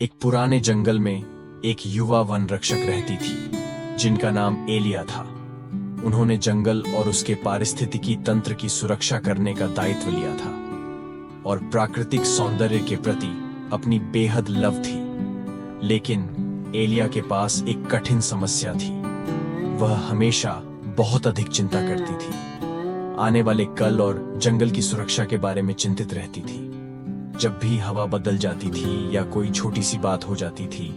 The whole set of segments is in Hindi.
एक पुराने जंगल में एक युवा वन रक्षक रहती थी जिनका नाम एलिया था। उन्होंने जंगल और उसके पारिस्थितिकी तंत्र की सुरक्षा करने का दायित्व लिया था और प्राकृतिक सौंदर्य के प्रति अपनी बेहद लव थी। लेकिन एलिया के पास एक कठिन समस्या थी। वह हमेशा बहुत अधिक चिंता करती थी, आने वाले कल और जंगल की सुरक्षा के बारे में चिंतित रहती थी। जब भी हवा बदल जाती थी या कोई छोटी सी बात हो जाती थी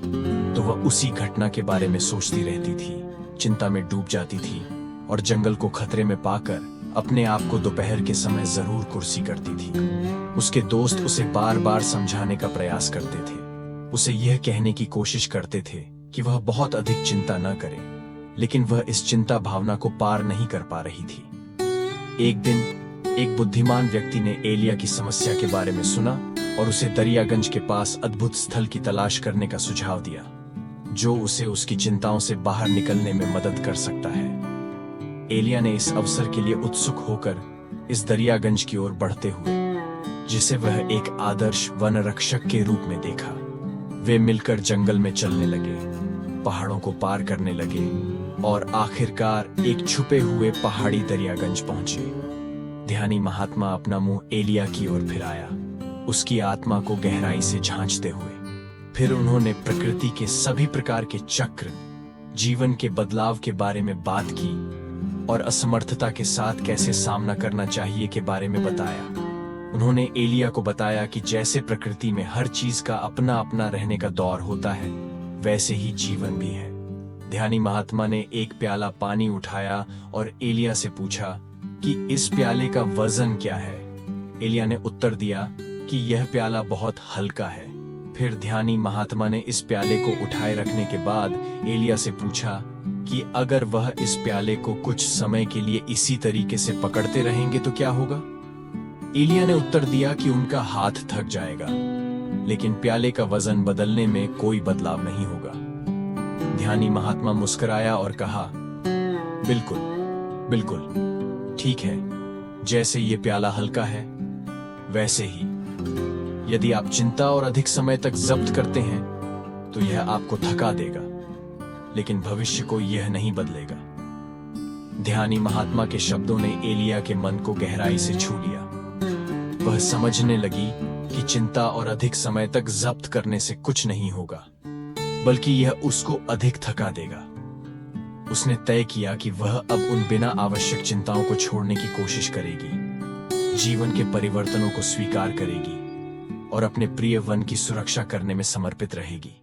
तो वह उसी घटना के बारे में सोचती रहती थी, चिंता में डूब जाती थी और जंगल को खतरे में पाकर अपने आप को दोपहर के समय जरूर कुर्सी करती थी। उसके दोस्त उसे बार बार समझाने का प्रयास करते थे, उसे यह कहने की कोशिश करते थे कि वह बहुत अधिक चिंता न करे, लेकिन वह इस चिंता भावना को पार नहीं कर पा रही थी। एक दिन एक बुद्धिमान व्यक्ति ने एलिया की समस्या के बारे में सुना और उसे दरियागंज के पास अद्भुत स्थल की तलाश करने का सुझाव दिया, जो उसे उसकी चिंताओं से बाहर निकलने में मदद कर सकता है। एलिया ने इस अवसर के लिए उत्सुक होकर इस दरियागंज की ओर बढ़ते हुए, जिसे वह एक आदर्श वन रक्षक के रूप में देखा, वे मिलकर जंगल में चलने लगे, पहाड़ों को पार करने लगे और आखिरकार एक छुपे हुए पहाड़ी दरियागंज पहुंचे। ध्यानी महात्मा अपना मुंह एलिया की ओर फिराया, उसकी आत्मा को गहराई से झांचते हुए। फिर उन्होंने प्रकृति के सभी प्रकार के चक्र, जीवन के बदलाव के बारे में बात की और असमर्थता के साथ कैसे सामना करना चाहिए के बारे में बताया। उन्होंने एलिया को बताया कि जैसे प्रकृति में हर चीज का अपना अपना रहने का दौर होता है, वैसे ही जीवन भी है। ध्यानी महात्मा ने एक प्याला पानी उठाया और एलिया से पूछा कि इस प्याले का वजन क्या है। एलिया ने उत्तर दिया कि यह प्याला बहुत हल्का है। फिर ध्यानी महात्मा ने इस प्याले को उठाए रखने के बाद एलिया से पूछा कि अगर वह इस प्याले को कुछ समय के लिए इसी तरीके से पकड़ते रहेंगे तो क्या होगा। एलिया ने उत्तर दिया कि उनका हाथ थक जाएगा, लेकिन प्याले का वजन बदलने में कोई बदलाव नहीं होगा। ध्यानी महात्मा मुस्कुराया और कहा, बिल्कुल बिल्कुल ठीक है, जैसे ये प्याला हल्का है वैसे ही यदि आप चिंता और अधिक समय तक जब्त करते हैं तो यह आपको थका देगा, लेकिन भविष्य को यह नहीं बदलेगा। ध्यानी महात्मा के शब्दों ने एलिया के मन को गहराई से छू लिया। वह समझने लगी कि चिंता और अधिक समय तक जब्त करने से कुछ नहीं होगा, बल्कि यह उसको अधिक थका देगा। उसने तय किया कि वह अब उन बिना आवश्यक चिंताओं को छोड़ने की कोशिश करेगी, जीवन के परिवर्तनों को स्वीकार करेगी और अपने प्रिय वन की सुरक्षा करने में समर्पित रहेगी।